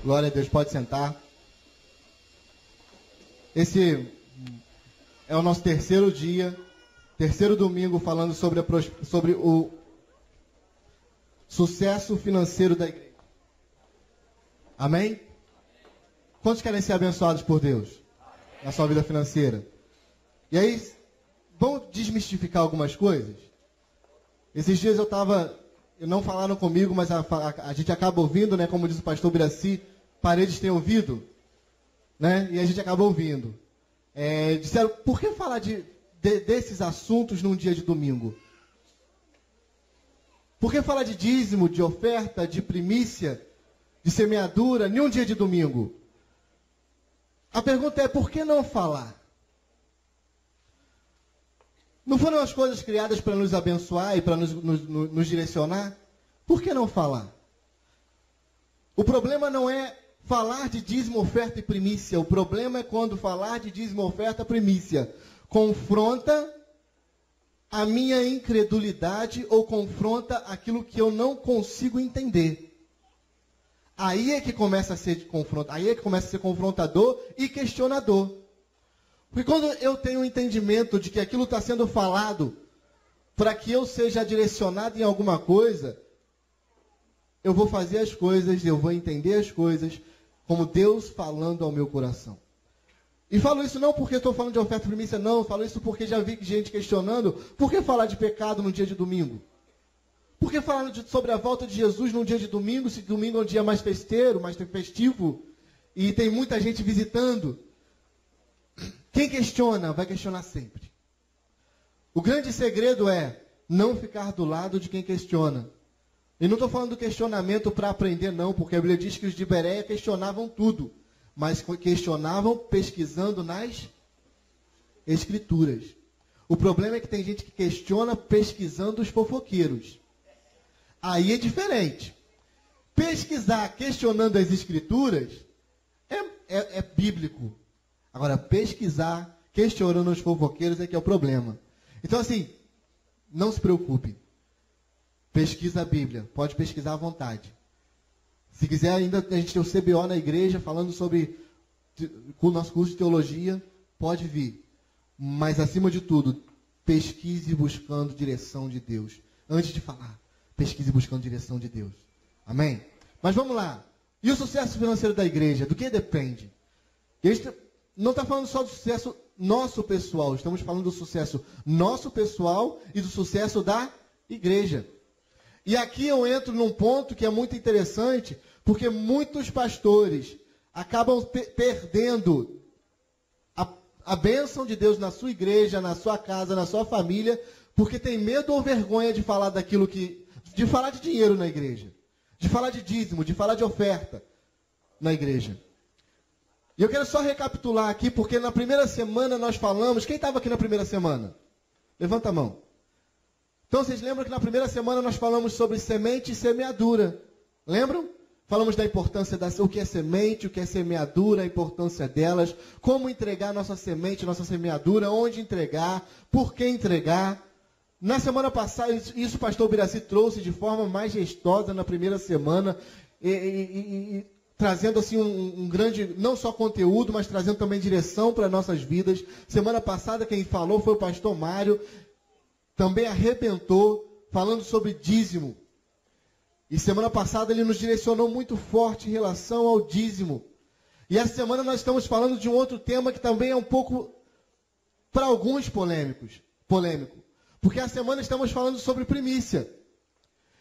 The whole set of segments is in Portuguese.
Glória a Deus, pode sentar. Esse é o nosso terceiro dia, terceiro domingo falando sobre o sucesso financeiro da igreja. Amém? Quantos querem ser abençoados por Deus na sua vida financeira? E aí, vamos desmistificar algumas coisas? Esses dias não falaram comigo, mas a gente acaba ouvindo, né? Como diz o pastor Biraci, paredes têm ouvido, né? E a gente acaba ouvindo. Disseram, por que falar desses assuntos num dia de domingo? Por que falar de dízimo, de oferta, de primícia, de semeadura, em um dia de domingo? A pergunta é, por que não falar? Não foram as coisas criadas para nos abençoar e para nos direcionar? Por que não falar? O problema não é falar de dízimo, oferta e primícia. O problema é quando falar de dízimo, oferta e primícia confronta a minha incredulidade ou confronta aquilo que eu não consigo entender. Aí é que começa a ser confrontador e questionador. Porque quando eu tenho o entendimento de que aquilo está sendo falado para que eu seja direcionado em alguma coisa, eu vou fazer as coisas, eu vou entender as coisas como Deus falando ao meu coração. E falo isso não porque estou falando de oferta e primícia, não. Falo isso porque já vi gente questionando, por que falar de pecado no dia de domingo? Por que falar sobre a volta de Jesus num dia de domingo, se domingo é um dia mais festeiro, mais festivo, e tem muita gente visitando? Quem questiona, vai questionar sempre. O grande segredo é não ficar do lado de quem questiona. E não estou falando do questionamento para aprender, não, porque a Bíblia diz que os de Bereia questionavam tudo, mas questionavam pesquisando nas Escrituras. O problema é que tem gente que questiona pesquisando os fofoqueiros. Aí é diferente. Pesquisar questionando as Escrituras é bíblico. Agora, pesquisar questionando os fofoqueiros é que é o problema. Então, assim, não se preocupe. Pesquisa a Bíblia. Pode pesquisar à vontade. Se quiser, ainda a gente tem o CBO na igreja falando sobre o nosso curso de teologia. Pode vir. Mas, acima de tudo, pesquise buscando direção de Deus. Antes de falar, pesquise buscando direção de Deus. Amém? Mas vamos lá. E o sucesso financeiro da igreja? Do que depende? Este não está falando só do sucesso nosso pessoal. Estamos falando do sucesso nosso pessoal e do sucesso da igreja. E aqui eu entro num ponto que é muito interessante, porque muitos pastores acabam perdendo a bênção de Deus na sua igreja, na sua casa, na sua família, porque tem medo ou vergonha de falar de falar de dinheiro na igreja, de falar de dízimo, de falar de oferta na igreja. E eu quero só recapitular aqui, porque na primeira semana nós falamos... Quem estava aqui na primeira semana? Levanta a mão. Então, vocês lembram que na primeira semana nós falamos sobre semente e semeadura. Lembram? Falamos da importância o que é semente, o que é semeadura, a importância delas, como entregar nossa semente, nossa semeadura, onde entregar, por que entregar. Na semana passada, isso o pastor Biraci trouxe de forma majestosa na primeira semana, trazendo assim um grande, não só conteúdo, mas trazendo também direção para nossas vidas. Semana passada quem falou foi o pastor Mário, também arrebentou, falando sobre dízimo. E semana passada ele nos direcionou muito forte em relação ao dízimo. E essa semana nós estamos falando de um outro tema que também é um pouco, para alguns, polêmico. Porque essa semana estamos falando sobre primícia.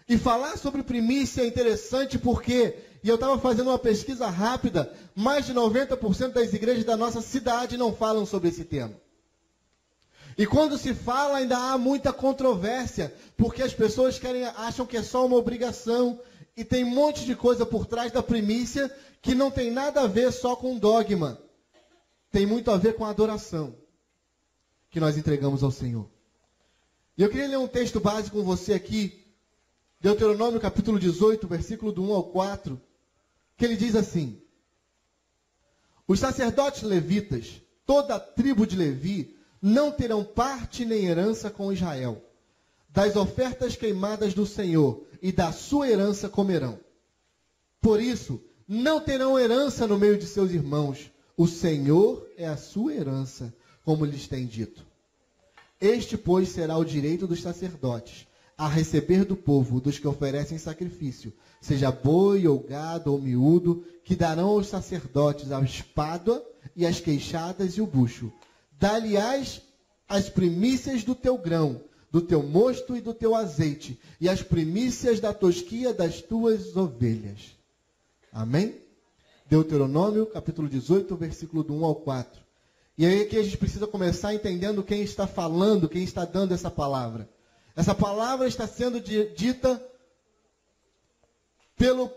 E falar sobre primícia é interessante porque, e eu estava fazendo uma pesquisa rápida, mais de 90% das igrejas da nossa cidade não falam sobre esse tema. E quando se fala, ainda há muita controvérsia, porque as pessoas acham que é só uma obrigação, e tem um monte de coisa por trás da primícia que não tem nada a ver só com dogma. Tem muito a ver com a adoração que nós entregamos ao Senhor. E eu queria ler um texto base com você aqui, Deuteronômio capítulo 18, versículo do 1 ao 4, que ele diz assim: os sacerdotes levitas, toda a tribo de Levi, não terão parte nem herança com Israel. Das ofertas queimadas do Senhor e da sua herança comerão. Por isso, não terão herança no meio de seus irmãos. O Senhor é a sua herança, como lhes tem dito. Este, pois, será o direito dos sacerdotes, a receber do povo, dos que oferecem sacrifício, seja boi, ou gado, ou miúdo, que darão aos sacerdotes a espada, e as queixadas, e o bucho. Dá-lhe-ás as primícias do teu grão, do teu mosto e do teu azeite, e as primícias da tosquia das tuas ovelhas. Amém? Deuteronômio, capítulo 18, versículo do 1 ao 4. E aí que a gente precisa começar entendendo quem está falando, quem está dando essa palavra. Essa palavra está sendo dita pelo,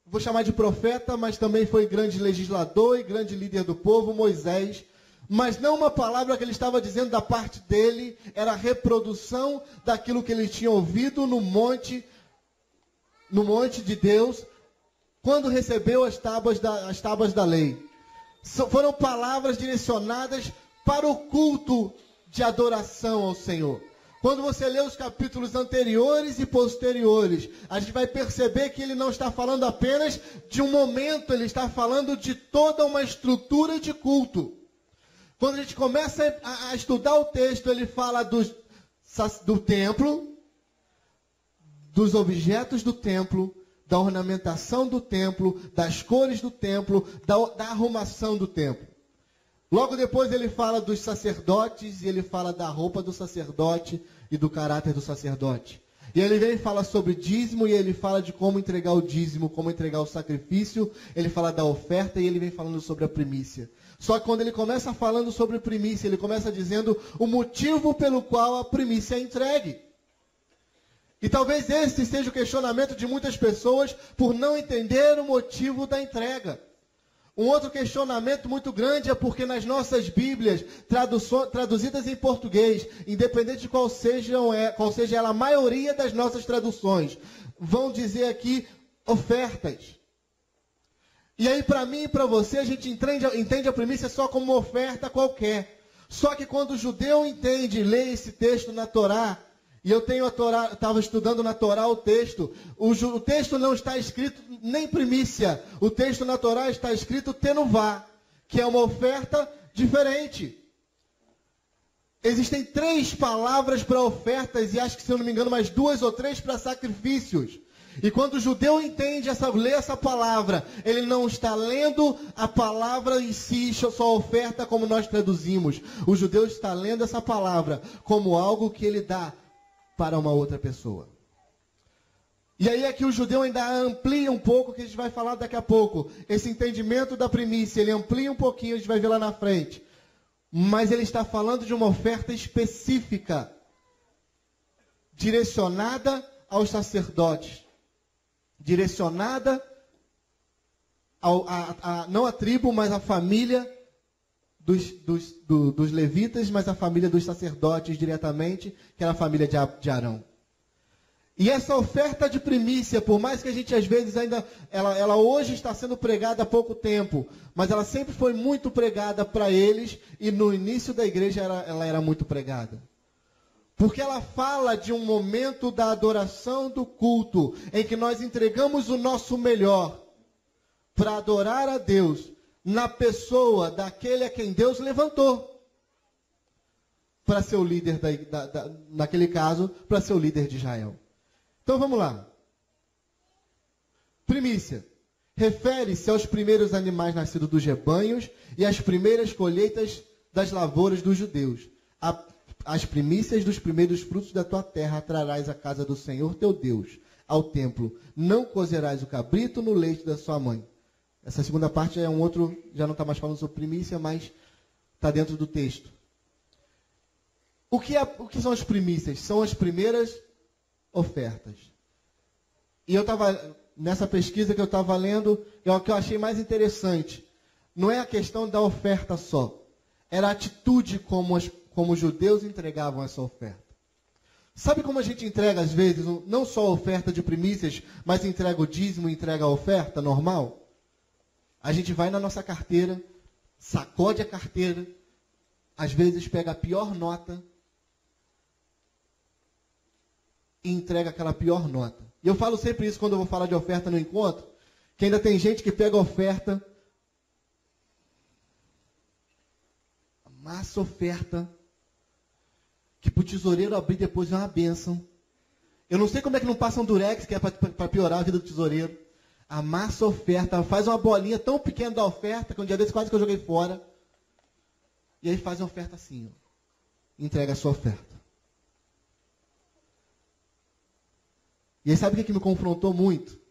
vou chamar de profeta, mas também foi grande legislador e grande líder do povo, Moisés. Mas não uma palavra que ele estava dizendo da parte dele, era a reprodução daquilo que ele tinha ouvido no monte de Deus, quando recebeu as tábuas da lei. Foram palavras direcionadas para o culto de adoração ao Senhor. Quando você lê os capítulos anteriores e posteriores, a gente vai perceber que ele não está falando apenas de um momento, ele está falando de toda uma estrutura de culto. Quando a gente começa a estudar o texto, ele fala do templo, dos objetos do templo, da ornamentação do templo, das cores do templo, da arrumação do templo. Logo depois ele fala dos sacerdotes, e ele fala da roupa do sacerdote e do caráter do sacerdote. E ele vem e fala sobre dízimo, e ele fala de como entregar o dízimo, como entregar o sacrifício, ele fala da oferta, e ele vem falando sobre a primícia. Só que quando ele começa falando sobre primícia, ele começa dizendo o motivo pelo qual a primícia é entregue. E talvez esse seja o questionamento de muitas pessoas por não entender o motivo da entrega. Um outro questionamento muito grande é porque nas nossas Bíblias, traduzidas em português, independente de qual seja ela, a maioria das nossas traduções, vão dizer aqui ofertas. E aí, para mim e para você, a gente entende a primícia só como uma oferta qualquer. Só que quando o judeu entende, lê esse texto na Torá, e eu tenho a Torá, estava estudando na Torá o texto não está escrito nem primícia. O texto na Torá está escrito tenuvá, que é uma oferta diferente. Existem 3 palavras para ofertas, e acho que, se eu não me engano, mais 2 ou 3 para sacrifícios. E quando o judeu entende lê essa palavra, ele não está lendo a palavra em si, só oferta como nós traduzimos. O judeu está lendo essa palavra como algo que ele dá para uma outra pessoa. E aí é que o judeu ainda amplia um pouco, que a gente vai falar daqui a pouco. Esse entendimento da primícia, ele amplia um pouquinho, a gente vai ver lá na frente. Mas ele está falando de uma oferta específica, direcionada aos sacerdotes. Direcionada não a tribo, mas a família dos levitas, mas a família dos sacerdotes diretamente, que era a família de Arão. E essa oferta de primícia, por mais que a gente às vezes ainda, ela hoje está sendo pregada há pouco tempo, mas ela sempre foi muito pregada para eles, e no início da igreja ela era muito pregada. Porque ela fala de um momento da adoração, do culto, em que nós entregamos o nosso melhor para adorar a Deus na pessoa daquele a quem Deus levantou para ser o líder, naquele caso, para ser o líder de Israel. Então vamos lá. Primícia. Refere-se aos primeiros animais nascidos dos rebanhos e às primeiras colheitas das lavouras dos judeus. As primícias dos primeiros frutos da tua terra trarás à casa do Senhor teu Deus, ao templo. Não cozerás o cabrito no leite da sua mãe. Essa segunda parte é já não está mais falando sobre primícia, mas está dentro do texto. O que são as primícias? São as primeiras ofertas. E eu estava, nessa pesquisa que eu estava lendo, o que eu achei mais interessante, não é a questão da oferta só, era a atitude como os judeus entregavam essa oferta. Sabe como a gente entrega, às vezes, não só a oferta de primícias, mas entrega o dízimo, entrega a oferta normal? A gente vai na nossa carteira, sacode a carteira, às vezes pega a pior nota e entrega aquela pior nota. E eu falo sempre isso quando eu vou falar de oferta no encontro, Que ainda tem gente que pega a oferta, amassa a oferta, que para o tesoureiro abrir depois é uma bênção. Eu não sei como é que não passa um durex, que é para piorar a vida do tesoureiro. Amassa a oferta, faz uma bolinha tão pequena da oferta, que um dia desse quase que eu joguei fora. E aí faz a oferta assim, ó. Entrega a sua oferta. E aí sabe o que me confrontou muito?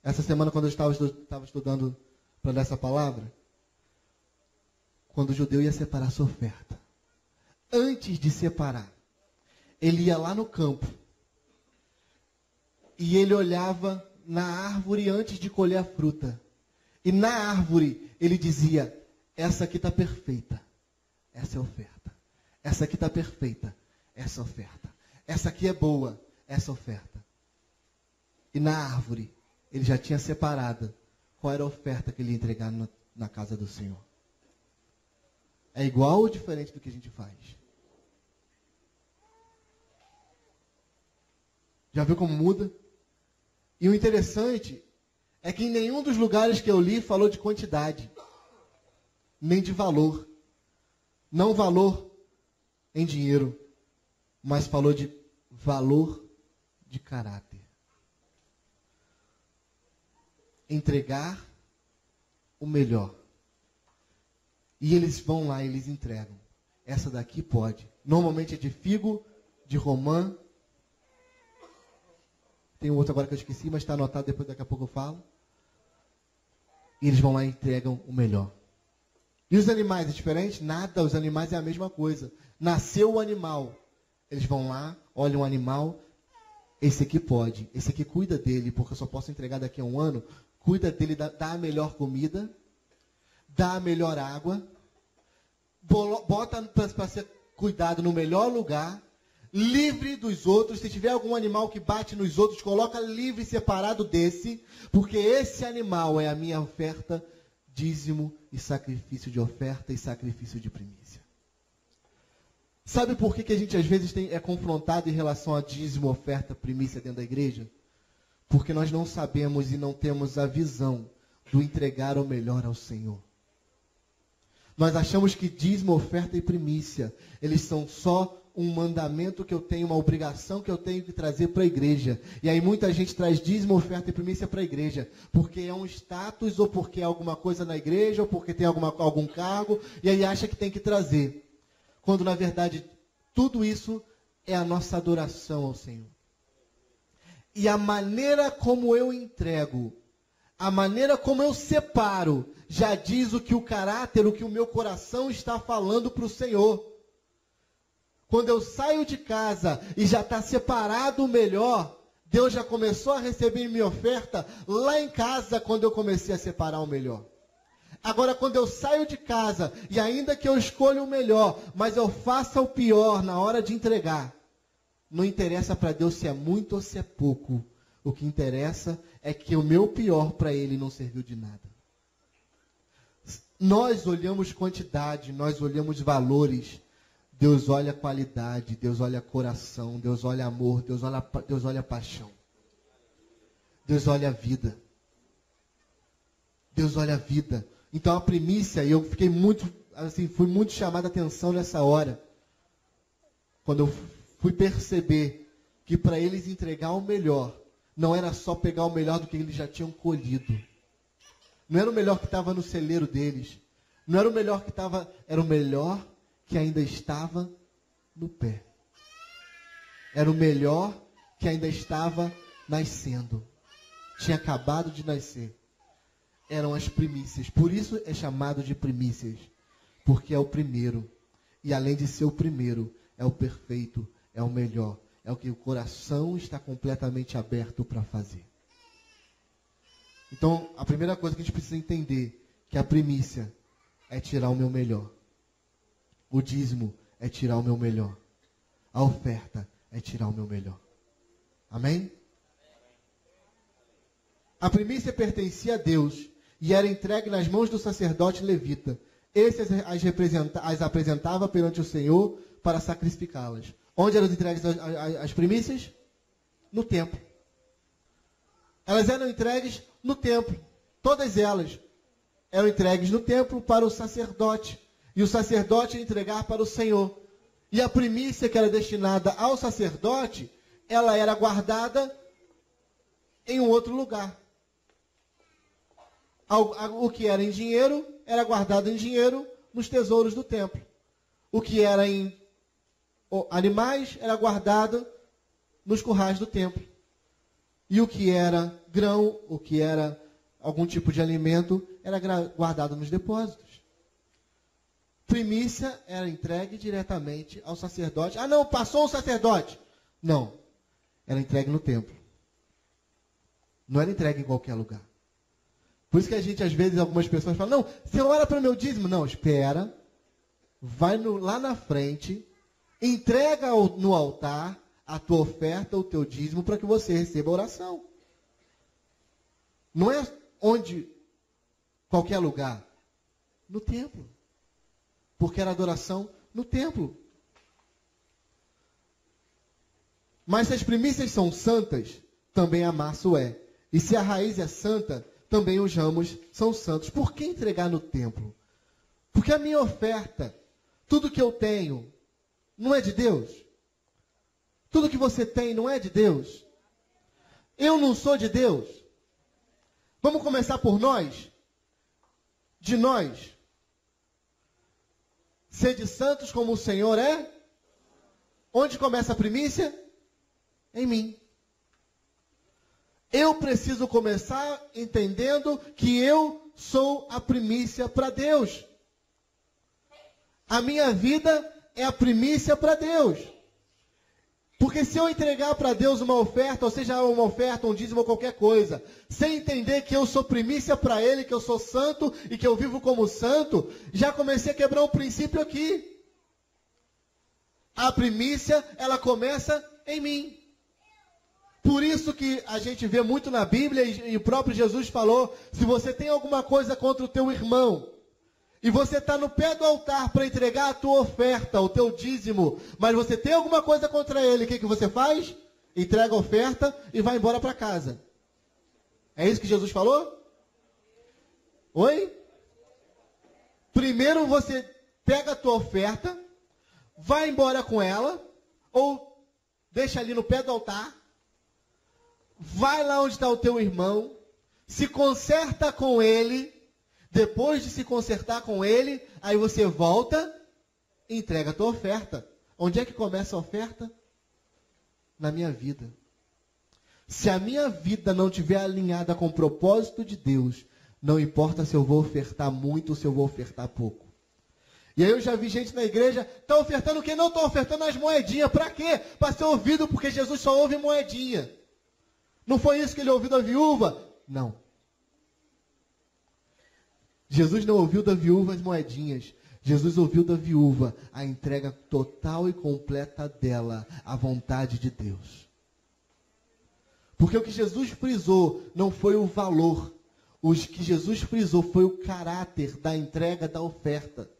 Essa semana, quando eu estava estudando para dar essa palavra, quando o judeu ia separar a sua oferta, antes de separar, ele ia lá no campo e ele olhava na árvore antes de colher a fruta. E na árvore ele dizia: essa aqui está perfeita, essa é a oferta. Essa aqui está perfeita, essa é a oferta. Essa aqui é boa, essa é a oferta. E na árvore ele já tinha separado qual era a oferta que ele ia entregar na casa do Senhor. É igual ou diferente do que a gente faz? Já viu como muda? E o interessante é que em nenhum dos lugares que eu li falou de quantidade, nem de valor. Não valor em dinheiro, mas falou de valor de caráter. Entregar o melhor. E eles vão lá e eles entregam. Essa daqui pode. Normalmente é de figo, de romã. Tem um outro agora que eu esqueci, mas está anotado, depois daqui a pouco eu falo. E eles vão lá e entregam o melhor. E os animais, é diferente? Nada, os animais é a mesma coisa. Nasceu o animal. Eles vão lá, olham o animal. Esse aqui pode, esse aqui cuida dele, porque eu só posso entregar daqui a um ano. Cuida dele, dá a melhor comida, dá a melhor água, bota para ser cuidado no melhor lugar, livre dos outros. Se tiver algum animal que bate nos outros, coloca livre e separado desse, porque esse animal é a minha oferta, dízimo e sacrifício de oferta e sacrifício de primícia. Sabe por que a gente às vezes é confrontado em relação a dízimo, oferta, primícia dentro da igreja? Porque nós não sabemos e não temos a visão do entregar o melhor ao Senhor. Nós achamos que dízimo, oferta e primícia, eles são só um mandamento que eu tenho, uma obrigação que eu tenho que trazer para a igreja. E aí muita gente traz dízimo, oferta e primícia para a igreja, porque é um status, ou porque é alguma coisa na igreja, ou porque tem algum cargo, e aí acha que tem que trazer. Quando na verdade tudo isso é a nossa adoração ao Senhor. E a maneira como eu entrego, a maneira como eu separo, já diz o que o caráter, o que o meu coração está falando para o Senhor. Quando eu saio de casa e já está separado o melhor, Deus já começou a receber minha oferta lá em casa, quando eu comecei a separar o melhor. Agora, quando eu saio de casa, e ainda que eu escolha o melhor, mas eu faça o pior na hora de entregar, não interessa para Deus se é muito ou se é pouco. O que interessa é que o meu pior para Ele não serviu de nada. Nós olhamos quantidade, nós olhamos valores. Deus olha qualidade, Deus olha coração, Deus olha amor, Deus olha paixão. Deus olha a vida. Deus olha a vida. Então a primícia, e eu fiquei fui muito chamado a atenção nessa hora. Quando eu fui perceber que para eles entregar o melhor, não era só pegar o melhor do que eles já tinham colhido. Não era o melhor que estava no celeiro deles. Não era o melhor que estava, era o melhor que ainda estava no pé. Era o melhor que ainda estava nascendo. Tinha acabado de nascer. Eram as primícias. Por isso é chamado de primícias. Porque é o primeiro. E além de ser o primeiro, é o perfeito, é o melhor. É o que o coração está completamente aberto para fazer. Então, a primeira coisa que a gente precisa entender, que a primícia é tirar o meu melhor. O dízimo é tirar o meu melhor. A oferta é tirar o meu melhor. Amém? A primícia pertencia a Deus e era entregue nas mãos do sacerdote levita. Esse as apresentava perante o Senhor para sacrificá-las. Onde eram entregues as primícias? No templo. elas eram entregues no templo. Todas elas eram entregues no templo para o sacerdote. E o sacerdote ia entregar para o Senhor. E a primícia que era destinada ao sacerdote, ela era guardada em um outro lugar. O que era em dinheiro, era guardado em dinheiro nos tesouros do templo. O que era em animais, era guardado nos currais do templo. E o que era grão, o que era algum tipo de alimento, era guardado nos depósitos. Primícia era entregue diretamente ao sacerdote. Ah, não, passou o sacerdote. Não, era entregue no templo. Não era entregue em qualquer lugar. Por isso que a gente, às vezes, algumas pessoas falam, não, você ora para o meu dízimo. Não, espera, vai lá na frente, entrega no altar a tua oferta, o teu dízimo, para que você receba a oração. Não é onde, qualquer lugar, no templo. Porque era adoração no templo. Mas se as primícias são santas, também a massa o é. E se a raiz é santa, também os ramos são santos. Por que entregar no templo? Porque a minha oferta, tudo que eu tenho, não é de Deus? Tudo que você tem não é de Deus? Eu não sou de Deus? Vamos começar por nós? De nós. Sede santos como o Senhor é? Onde começa a primícia? Em mim. Eu preciso começar entendendo que eu sou a primícia para Deus. A minha vida é a primícia para Deus. Porque se eu entregar para Deus uma oferta, ou seja, uma oferta, um dízimo ou qualquer coisa, sem entender que eu sou primícia para Ele, que eu sou santo e que eu vivo como santo, já comecei a quebrar um princípio aqui. A primícia, ela começa em mim. Por isso que a gente vê muito na Bíblia, e o próprio Jesus falou, se você tem alguma coisa contra o teu irmão, e você está no pé do altar para entregar a tua oferta, o teu dízimo, mas você tem alguma coisa contra ele, o que você faz? Entrega a oferta e vai embora para casa. É isso que Jesus falou? Oi? Primeiro você pega a tua oferta, vai embora com ela, ou deixa ali no pé do altar, vai lá onde está o teu irmão, se conserta com ele. Depois de se consertar com ele, aí você volta e entrega a tua oferta. Onde é que começa a oferta? Na minha vida. Se a minha vida não estiver alinhada com o propósito de Deus, não importa se eu vou ofertar muito ou se eu vou ofertar pouco. E aí eu já vi gente na igreja, está ofertando o quê? Não, estou ofertando as moedinhas. Para quê? Para ser ouvido, porque Jesus só ouve moedinha. Não foi isso que ele ouviu da viúva? Não. Jesus não ouviu da viúva as moedinhas. Jesus ouviu da viúva a entrega total e completa dela à vontade de Deus. Porque o que Jesus frisou não foi o valor. O que Jesus frisou foi o caráter da entrega da oferta.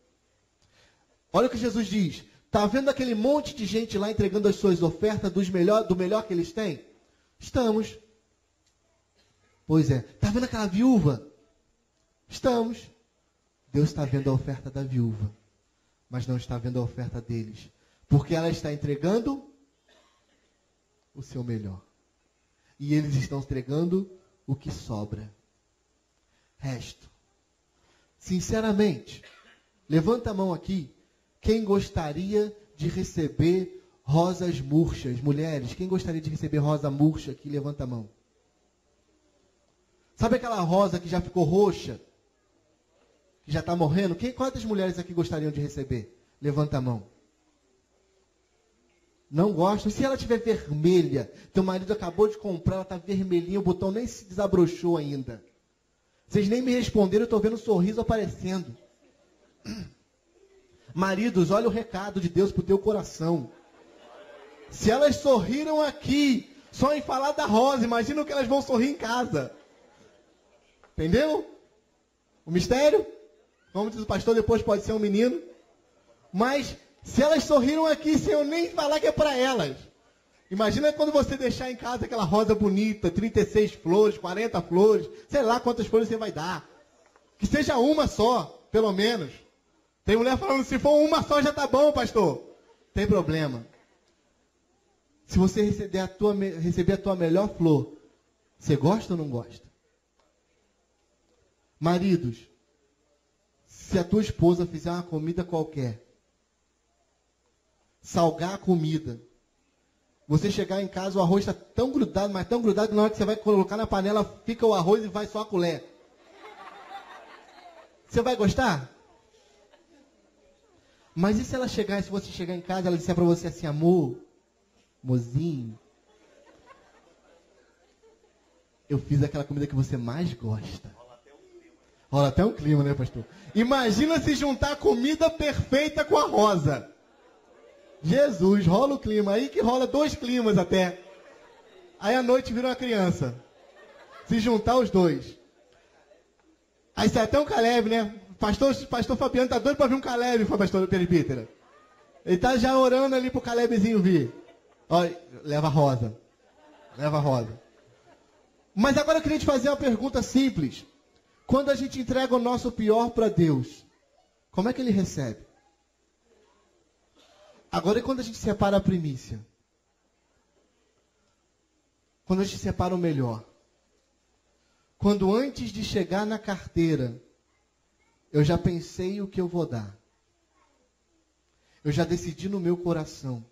Olha o que Jesus diz. Está vendo aquele monte de gente lá entregando as suas ofertas do melhor que eles têm? Estamos. Pois é. Está vendo aquela viúva? Estamos. Deus está vendo a oferta da viúva, mas não está vendo a oferta deles, porque ela está entregando o seu melhor. E eles estão entregando o que sobra. Resto. Sinceramente, levanta a mão aqui, quem gostaria de receber rosas murchas? Mulheres, quem gostaria de receber rosa murcha aqui? Levanta a mão. Sabe aquela rosa que já ficou roxa? Que já está morrendo? Quantas mulheres aqui gostariam de receber? Levanta a mão. Não gostam? Se ela estiver vermelha, teu marido acabou de comprar, ela está vermelhinha, o botão nem se desabrochou ainda. Vocês nem me responderam, eu estou vendo um sorriso aparecendo. Maridos, olha o recado de Deus para o teu coração. Se elas sorriram aqui, só em falar da rosa, imagina o que elas vão sorrir em casa. Entendeu? O mistério? Como diz o pastor, depois pode ser um menino. Mas se elas sorriram aqui sem eu nem falar que é para elas, Imagina quando você deixar em casa aquela rosa bonita, 36 flores, 40 flores, sei lá quantas flores você vai dar. Que seja uma só, pelo menos. Tem mulher falando, se for uma só já tá bom, pastor. Tem problema. Se você receber a tua melhor flor, você gosta ou não gosta? Maridos, se a tua esposa fizer uma comida qualquer, salgar a comida, você chegar em casa, o arroz está tão grudado, mas tão grudado, que na hora que você vai colocar na panela, fica o arroz e vai só a colher. Você vai gostar? Mas e se ela chegar, se você chegar em casa, ela disser para você assim, amorzinho, eu fiz aquela comida que você mais gosta. Rola até um clima, né, pastor? Imagina se juntar a comida perfeita com a rosa. Jesus, rola o clima. Aí que rola 2 climas até. Aí à noite vira uma criança. Se juntar os 2. Aí sai até um Caleb, né? Pastor Fabiano tá doido para vir um Caleb, pastor Peripítera. Ele tá já orando ali pro Calebzinho vir. Olha, leva a rosa. Leva a rosa. Mas agora eu queria te fazer uma pergunta simples. Quando a gente entrega o nosso pior para Deus, como é que Ele recebe? Agora, e quando a gente separa a primícia? Quando a gente separa o melhor? Quando antes de chegar na carteira, eu já pensei o que eu vou dar. Eu já decidi no meu coração.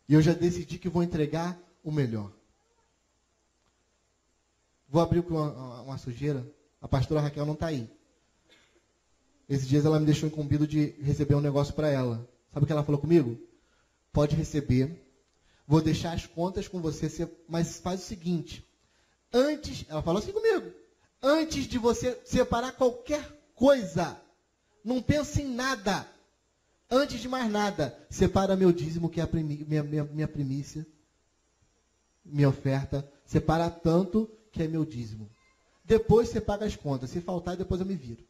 E eu já decidi que vou entregar o melhor. Vou abrir com uma sujeira. A pastora Raquel não está aí. Esses dias ela me deixou incumbido de receber um negócio para ela. Sabe o que ela falou comigo? Pode receber. Vou deixar as contas com você, mas faz o seguinte. Ela falou assim comigo. Antes de você separar qualquer coisa, não pense em nada. Antes de mais nada, separa meu dízimo, que é minha primícia, minha oferta. Separa tanto que é meu dízimo. Depois você paga as contas. Se faltar, depois eu me viro.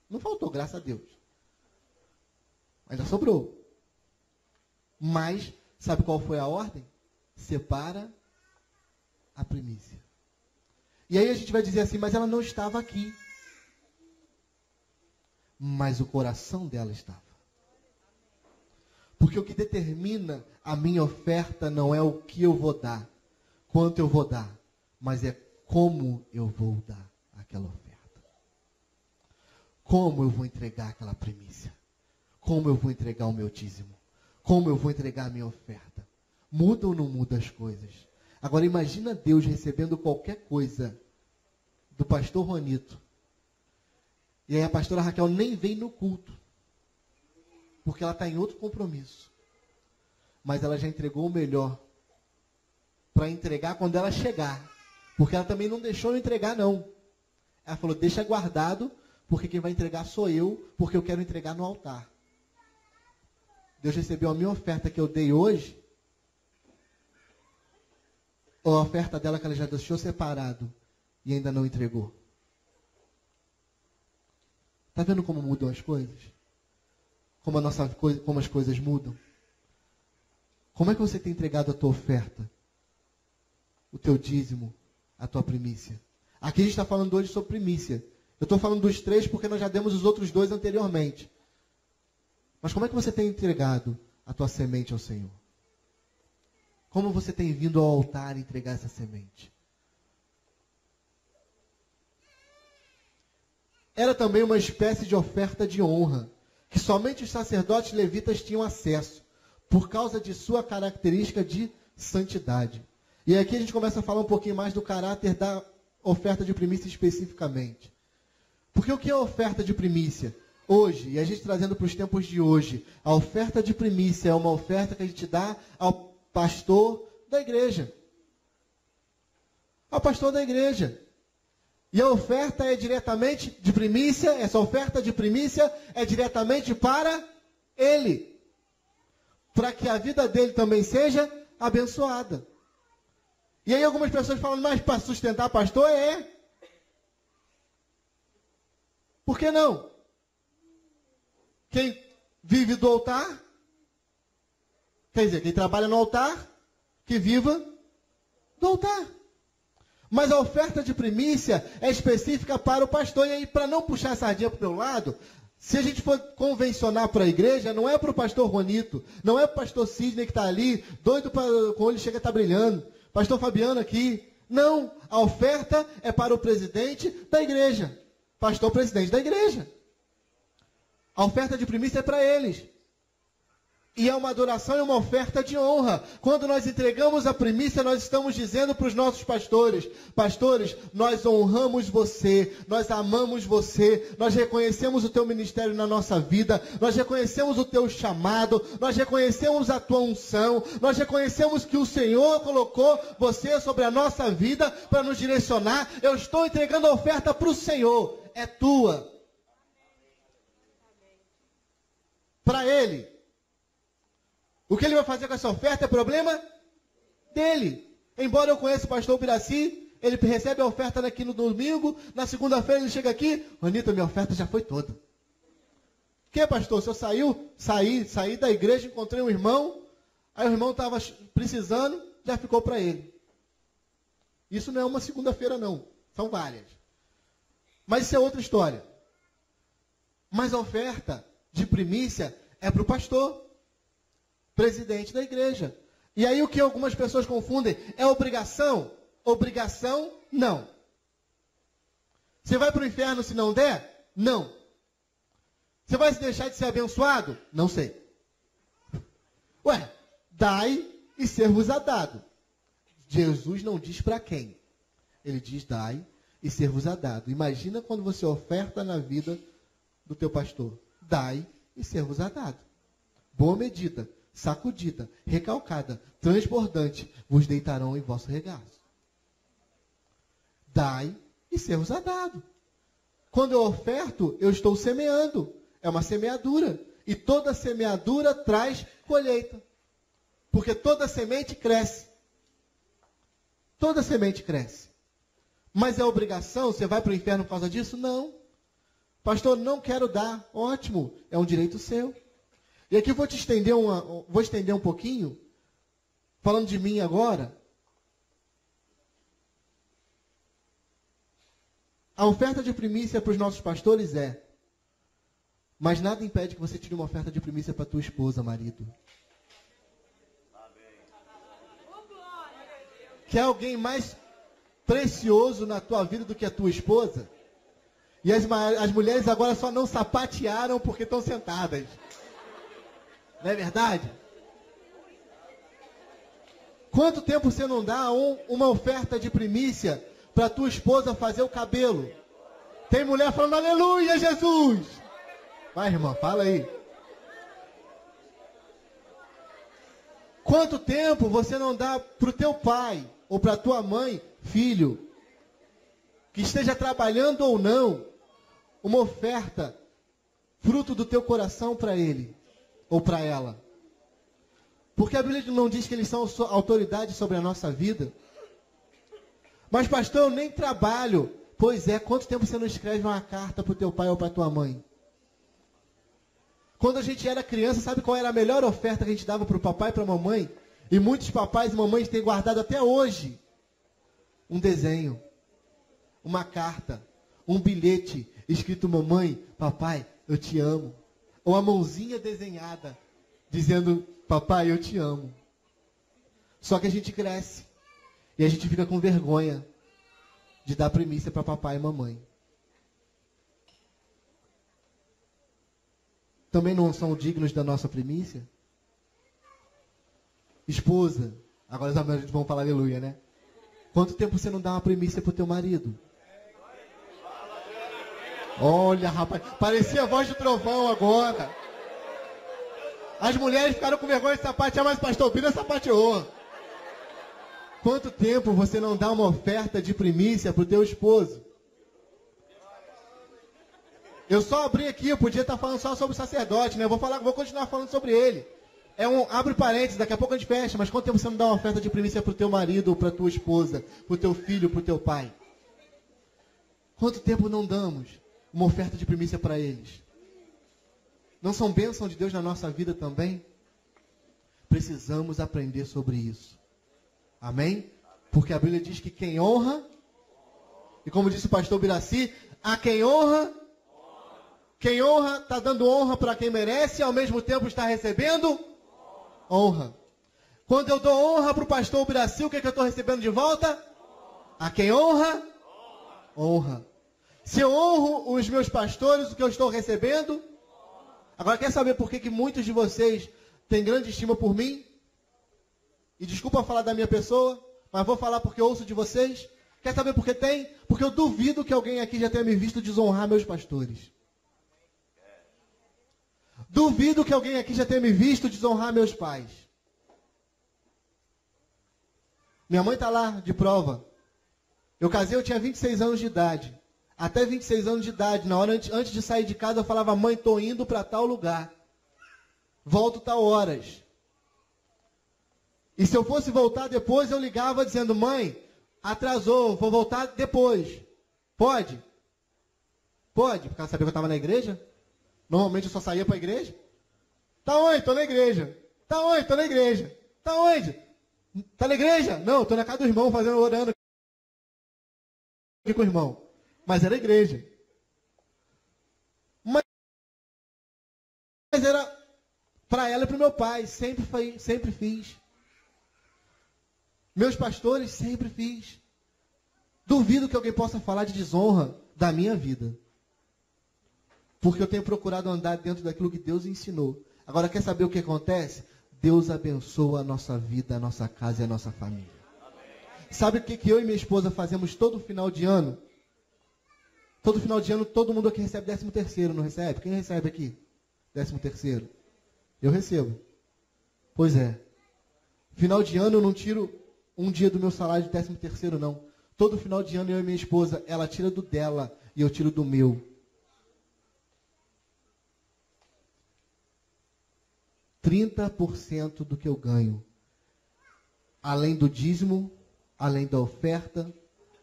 Não faltou, graças a Deus. Ainda sobrou. Mas, sabe qual foi a ordem? Separa a primícia. E aí a gente vai dizer assim, mas ela não estava aqui. Mas o coração dela estava. Porque o que determina a minha oferta não é o que eu vou dar, quanto eu vou dar, mas é como eu vou dar aquela oferta. Como eu vou entregar aquela primícia. Como eu vou entregar o meu dízimo. Como eu vou entregar a minha oferta. Muda ou não muda as coisas? Agora imagina Deus recebendo qualquer coisa do pastor Juanito. E aí a pastora Raquel nem vem no culto. Porque ela está em outro compromisso. Mas ela já entregou o melhor. Para entregar quando ela chegar. Porque ela também não deixou eu entregar, não. Ela falou, deixa guardado, porque quem vai entregar sou eu, porque eu quero entregar no altar. Deus recebeu a minha oferta que eu dei hoje, ou a oferta dela que ela já deixou separado, e ainda não entregou. Está vendo como mudam as coisas? Como as coisas mudam? Como é que você tem entregado a tua oferta? O teu dízimo? A tua primícia. Aqui a gente está falando hoje sobre primícia. Eu estou falando dos 3 porque nós já demos os outros 2 anteriormente. Mas como é que você tem entregado a tua semente ao Senhor? Como você tem vindo ao altar entregar essa semente? Era também uma espécie de oferta de honra, que somente os sacerdotes levitas tinham acesso, por causa de sua característica de santidade. E aqui a gente começa a falar um pouquinho mais do caráter da oferta de primícia especificamente. Porque o que é a oferta de primícia? Hoje, e a gente trazendo para os tempos de hoje, a oferta de primícia é uma oferta que a gente dá ao pastor da igreja. Ao pastor da igreja. E a oferta é diretamente de primícia, essa oferta de primícia é diretamente para ele. Para que a vida dele também seja abençoada. E aí algumas pessoas falam, mas para sustentar pastor é. Por que não? Quem vive do altar, Quer dizer, quem trabalha no altar, que viva do altar. Mas a oferta de primícia é específica para o pastor. E aí, para não puxar a sardinha para o meu lado, se a gente for convencionar para a igreja, não é para o pastor Juanito, não é para o pastor Sidney que está ali, doido para com o olho chega a estar brilhando, pastor Fabiano aqui. Não, a oferta é para o presidente da igreja, pastor presidente da igreja. A oferta de primícia é para eles. E é uma adoração e uma oferta de honra. Quando nós entregamos a primícia, nós estamos dizendo para os nossos pastores: pastores, nós honramos você, nós amamos você, nós reconhecemos o teu ministério na nossa vida, nós reconhecemos o teu chamado, nós reconhecemos a tua unção, nós reconhecemos que o Senhor colocou você sobre a nossa vida para nos direcionar. Eu estou entregando a oferta para o Senhor, é tua. Para Ele. O que ele vai fazer com essa oferta é problema dele. Embora eu conheça o pastor Biraci, ele recebe a oferta aqui no domingo, na segunda-feira ele chega aqui: Juanito, minha oferta já foi toda. Que, pastor? O senhor saiu? Saí da igreja, encontrei um irmão, aí o irmão estava precisando, já ficou para ele. Isso não é uma segunda-feira não, são várias. Mas isso é outra história. Mas a oferta de primícia é para o pastor, presidente da igreja. E aí o que algumas pessoas confundem é obrigação? Obrigação, não. Você vai para o inferno se não der? Não. Você vai se deixar de ser abençoado? Não sei. Ué, dai e ser-vos-á dado. Jesus não diz para quem. Ele diz: dai e ser-vos-á dado. Imagina quando você oferta na vida do teu pastor. Dai e ser-vos-á dado. Boa medida, sacudida, recalcada, transbordante, vos deitarão em vosso regaço. Dai e ser-vos-á dado. Quando eu oferto, eu estou semeando. É uma semeadura. E toda semeadura traz colheita. Porque toda semente cresce. Toda semente cresce. Mas é obrigação? Você vai para o inferno por causa disso? Não. Pastor, não quero dar. Ótimo, é um direito seu. E aqui eu vou estender um pouquinho, falando de mim agora. A oferta de primícia para os nossos pastores é: mas nada impede que você tire uma oferta de primícia para a tua esposa, marido. Quer alguém mais precioso na tua vida do que a tua esposa? E as mulheres agora só não sapatearam porque estão sentadas. Não é verdade? Quanto tempo você não dá uma oferta de primícia para a tua esposa fazer o cabelo? Tem mulher falando aleluia, Jesus! Vai, irmã, fala aí. Quanto tempo você não dá para o teu pai ou para a tua mãe, filho, que esteja trabalhando ou não, uma oferta, fruto do teu coração para ele ou para ela? Porque a Bíblia não diz que eles são autoridade sobre a nossa vida. Mas pastor, eu nem trabalho. Pois é, quanto tempo você não escreve uma carta para o teu pai ou para a tua mãe? Quando a gente era criança, sabe qual era a melhor oferta que a gente dava para o papai e para a mamãe? E muitos papais e mamães têm guardado até hoje. Um desenho, uma carta, um bilhete escrito: mamãe, papai, eu te amo. Ou a mãozinha desenhada, dizendo: papai, eu te amo. Só que a gente cresce e a gente fica com vergonha de dar primícia para papai e mamãe. Também não são dignos da nossa primícia? Esposa, agora os maridos vão falar aleluia, né? Quanto tempo você não dá uma primícia para o teu marido? Olha, rapaz, parecia a voz do trovão agora. As mulheres ficaram com vergonha de sapatear, mas o pastor Pira sapateou. Quanto tempo você não dá uma oferta de primícia para o teu esposo? Eu só abri aqui, eu podia estar falando só sobre o sacerdote, né? Vou continuar falando sobre ele. Abre parênteses, daqui a pouco a gente fecha, mas quanto tempo você não dá uma oferta de primícia para o teu marido, ou para a tua esposa, para o teu filho, para o teu pai? Quanto tempo não damos uma oferta de primícia para eles? Não são bênção de Deus na nossa vida também? Precisamos aprender sobre isso. Amém? Porque a Bíblia diz que quem honra, e como disse o pastor Biraci, a quem honra está dando honra para quem merece e ao mesmo tempo está recebendo honra. Quando eu dou honra para o pastor Biraci, o que eu estou recebendo de volta? A quem honra, honra. Se eu honro os meus pastores, o que eu estou recebendo? Agora, quer saber por que muitos de vocês têm grande estima por mim? E desculpa falar da minha pessoa, mas vou falar porque eu ouço de vocês. Quer saber por que tem? Porque eu duvido que alguém aqui já tenha me visto desonrar meus pastores. Duvido que alguém aqui já tenha me visto desonrar meus pais. Minha mãe está lá de prova. Eu casei, eu tinha 26 anos de idade. Até 26 anos de idade, na hora antes de sair de casa, eu falava: mãe, estou indo para tal lugar. Volto tal horas. E se eu fosse voltar depois, eu ligava dizendo: mãe, atrasou, vou voltar depois. Pode? Pode, porque ela sabia que eu estava na igreja. Normalmente eu só saía para a igreja. Tá onde? Estou na igreja. Tá onde? Estou na igreja. Tá onde? Tá na igreja? Não, estou na casa do irmão, orando aqui com o irmão. Mas era igreja. Mas era para ela e para o meu pai. Sempre fiz. Meus pastores, sempre fiz. Duvido que alguém possa falar de desonra da minha vida. Porque eu tenho procurado andar dentro daquilo que Deus ensinou. Agora, quer saber o que acontece? Deus abençoa a nossa vida, a nossa casa e a nossa família. Sabe o que eu e minha esposa fazemos todo final de ano? Todo final de ano, todo mundo aqui recebe 13º, não recebe? Quem recebe aqui? 13º. Eu recebo. Pois é. Final de ano eu não tiro um dia do meu salário de 13º, não. Todo final de ano eu e minha esposa, ela tira do dela e eu tiro do meu. 30% do que eu ganho. Além do dízimo, além da oferta,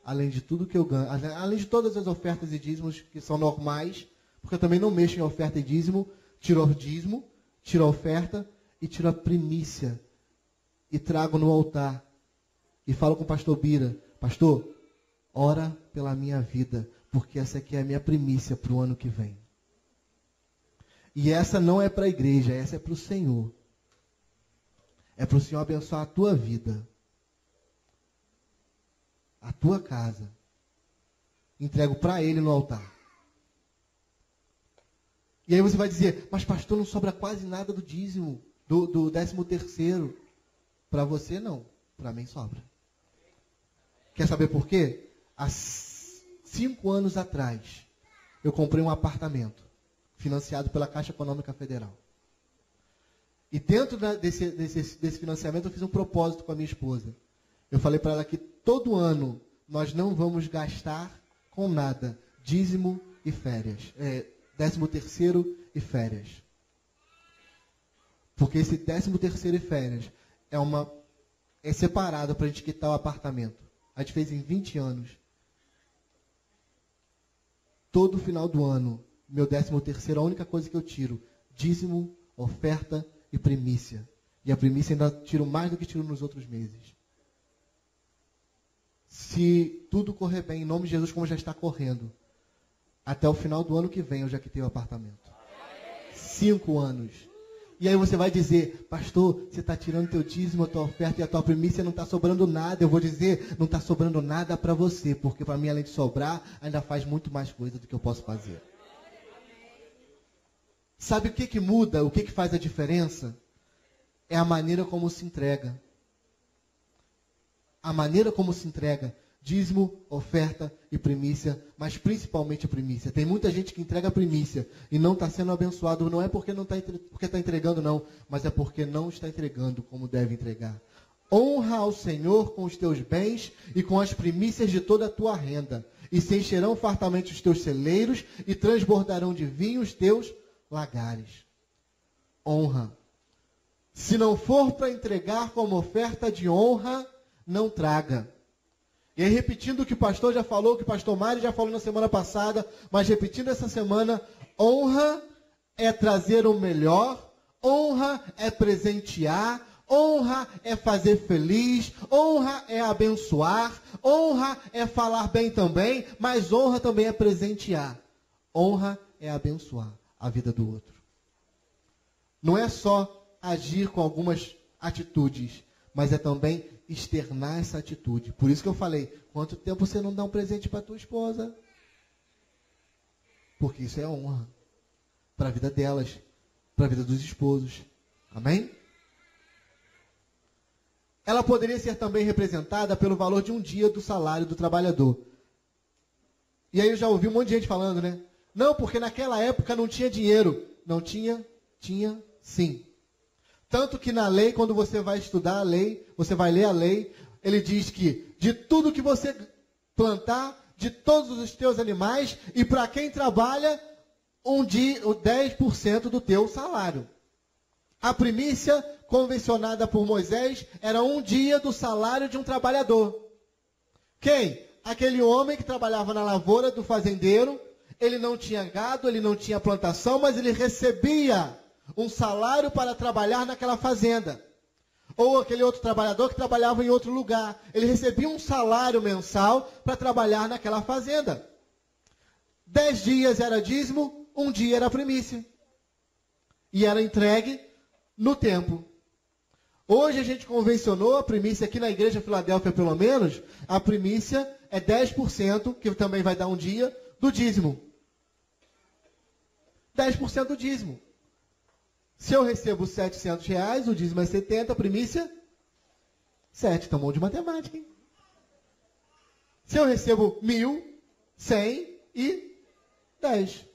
além de tudo que eu ganho, além de todas as ofertas e dízimos que são normais, porque eu também não mexo em oferta e dízimo, tiro o dízimo, tiro a oferta e tiro a primícia e trago no altar e falo com o pastor Bira: pastor, ora pela minha vida, porque essa aqui é a minha primícia para o ano que vem. E essa não é para a igreja, essa é para o Senhor. É para o Senhor abençoar a tua vida, a tua casa. Entrego para Ele no altar. E aí você vai dizer: mas pastor, não sobra quase nada do dízimo, do 13º. Para você não, para mim sobra. Quer saber por quê? Há 5 anos atrás, eu comprei um apartamento financiado pela Caixa Econômica Federal. E dentro desse financiamento eu fiz um propósito com a minha esposa. Eu falei para ela que todo ano nós não vamos gastar com nada dízimo e férias. 13º e férias. Porque esse 13º e férias é separado para a gente quitar o apartamento. A gente fez em 20 anos. Todo final do ano, meu 13º, a única coisa que eu tiro: dízimo, oferta e primícia. E a primícia ainda tiro mais do que tiro nos outros meses. Se tudo correr bem, em nome de Jesus, como já está correndo, até o final do ano que vem eu já quitei o apartamento. 5 anos. E aí você vai dizer: pastor, você está tirando teu dízimo, a tua oferta e a tua primícia, não está sobrando nada. Eu vou dizer: não está sobrando nada para você, porque para mim, além de sobrar, ainda faz muito mais coisa do que eu posso fazer. Sabe o que muda, o que faz a diferença? É a maneira como se entrega. A maneira como se entrega. Dízimo, oferta e primícia, mas principalmente a primícia. Tem muita gente que entrega a primícia e não está sendo abençoado. Não é porque está entregando, não, mas é porque não está entregando como deve entregar. Honra ao Senhor com os teus bens e com as primícias de toda a tua renda. E se encherão fartamente os teus celeiros e transbordarão de vinho os teus lagares. Honra. Se não for para entregar como oferta de honra, não traga. E aí, repetindo o que o pastor já falou, o que o pastor Mário já falou na semana passada, mas repetindo essa semana: honra é trazer o melhor, honra é presentear, honra é fazer feliz, honra é abençoar, honra é falar bem também, mas honra também é presentear. Honra é abençoar a vida do outro. Não é só agir com algumas atitudes, mas é também externar essa atitude. Por isso que eu falei, quanto tempo você não dá um presente para tua esposa? Porque isso é honra para a vida delas, para a vida dos esposos. Amém? Ela poderia ser também representada pelo valor de um dia do salário do trabalhador. E aí eu já ouvi um monte de gente falando, né? Não, porque naquela época não tinha dinheiro. Não tinha? Tinha sim. Tanto que na lei, quando você vai estudar a lei, você vai ler a lei, ele diz que de tudo que você plantar, de todos os teus animais, e para quem trabalha, um dia, 10% do teu salário. A primícia convencionada por Moisés era um dia do salário de um trabalhador. Quem? Aquele homem que trabalhava na lavoura do fazendeiro, ele não tinha gado, ele não tinha plantação, mas ele recebia um salário para trabalhar naquela fazenda. Ou aquele outro trabalhador que trabalhava em outro lugar. Ele recebia um salário mensal para trabalhar naquela fazenda. 10 dias era dízimo, um dia era primícia. E era entregue no templo. Hoje a gente convencionou a primícia aqui na igreja Filadélfia, pelo menos, a primícia é 10%, que também vai dar um dia, do dízimo. 10% do dízimo. Se eu recebo R$700, o dízimo é 70, a primícia 7. Tá bom de matemática, hein? Se eu recebo 1.000, 100 e 10.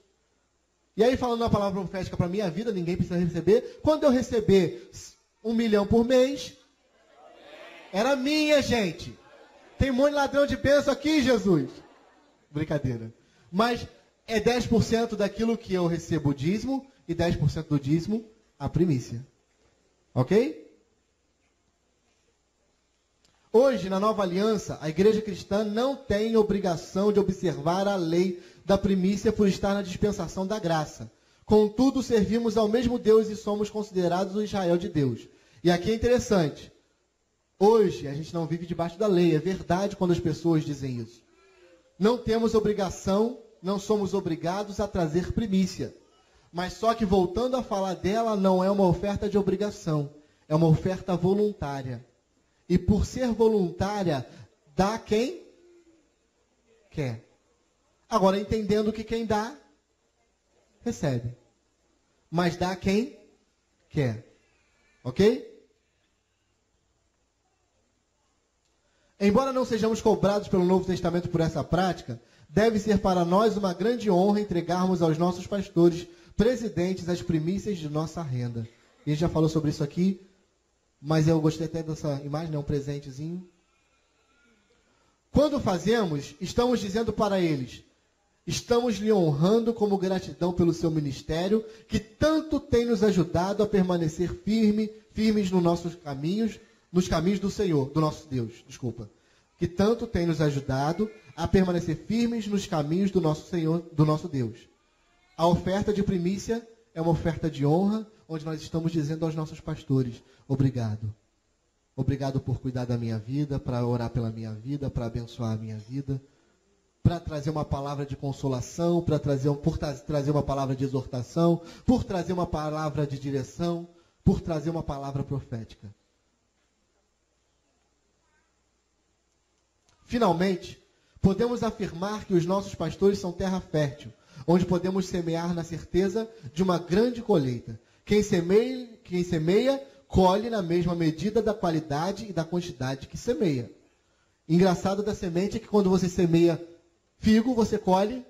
E aí, falando uma palavra profética para a minha vida, ninguém precisa receber. Quando eu receber 1 milhão por mês, era minha, gente. Tem um monte de ladrão de bênção aqui, Jesus. Brincadeira. Mas é 10% daquilo que eu recebo o dízimo e 10% do dízimo a primícia. Ok? Hoje, na nova aliança, a igreja cristã não tem obrigação de observar a lei da primícia por estar na dispensação da graça. Contudo, servimos ao mesmo Deus e somos considerados o Israel de Deus. E aqui é interessante. Hoje, a gente não vive debaixo da lei. É verdade quando as pessoas dizem isso. Não temos obrigação, não somos obrigados a trazer primícia. Mas só que, voltando a falar dela, não é uma oferta de obrigação. É uma oferta voluntária. E por ser voluntária, dá quem quer. Agora, entendendo que quem dá, recebe. Mas dá quem quer. Ok? Embora não sejamos cobrados pelo Novo Testamento por essa prática, deve ser para nós uma grande honra entregarmos aos nossos pastores presidentes as primícias de nossa renda. E a gente já falou sobre isso aqui, mas eu gostei até dessa imagem, um presentezinho. Quando fazemos, estamos dizendo para eles, estamos lhe honrando como gratidão pelo seu ministério, que tanto tem nos ajudado a permanecer firmes nos caminhos do Senhor, do nosso Deus, que tanto tem nos ajudado a permanecer firmes nos caminhos do nosso Senhor, do nosso Deus. A oferta de primícia é uma oferta de honra, onde nós estamos dizendo aos nossos pastores, obrigado. Obrigado por cuidar da minha vida, para orar pela minha vida, para abençoar a minha vida, para trazer uma palavra de consolação, por trazer uma palavra de exortação, por trazer uma palavra de direção, por trazer uma palavra profética. Finalmente, podemos afirmar que os nossos pastores são terra fértil, onde podemos semear na certeza de uma grande colheita. Quem semeia, colhe na mesma medida da qualidade e da quantidade que semeia. Engraçado da semente é que quando você semeia figo, você colhe